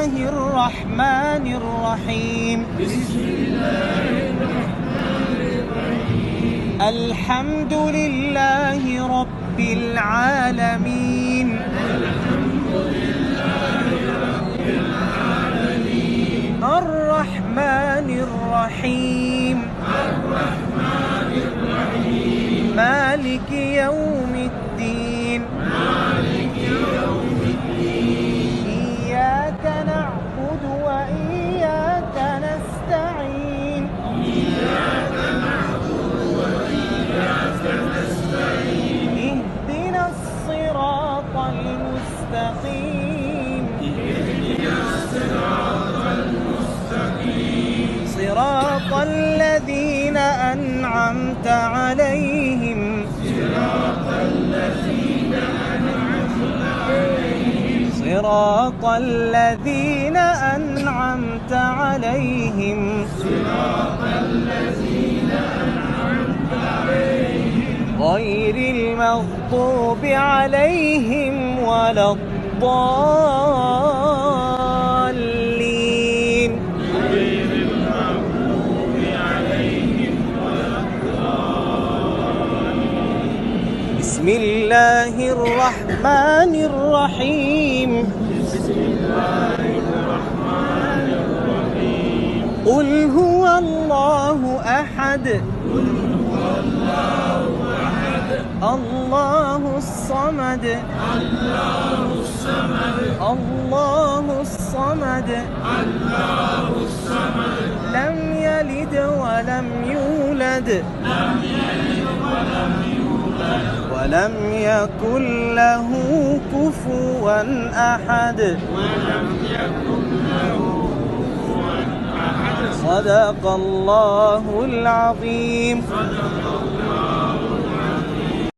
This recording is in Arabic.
الله الرحمن الرحيم. بسم الله الرحمن الرحيم. الحمد لله رب العالمين. الحمد لله رب العالمين. الرحمن الرحيم. الرحمن الرحيم. مالك يوم الدين. مالك يوم الدين. إياك نعبد وإياك نستعين. إياك نعبد وإياك نستعين. اهدنا الصراط المستقيم. اهدنا الصراط المستقيم. صراط الذين أنعمت عليهم. صراط الذين أنعمت عليهم. صراط الذين أنعمت عليهم. صراط الذين أنعمت عليهم. غير المغضوب عليهم ولا الضالين. غير المغضوب عليهم ولا الضالين. بسم الله الرحمن الرحيم. بسم الله الرحمن الرحيم. قل هو الله أحد. قل هو الله أحد. الله الصمد. الله الصمد. الله الصمد. الله الصمد. لم يلد ولم يولد. لم يلد ولم يولد. ولم يكن له كفوا أحد. ولم يكن له كفوا أحد. صدق الله العظيم. صدق الله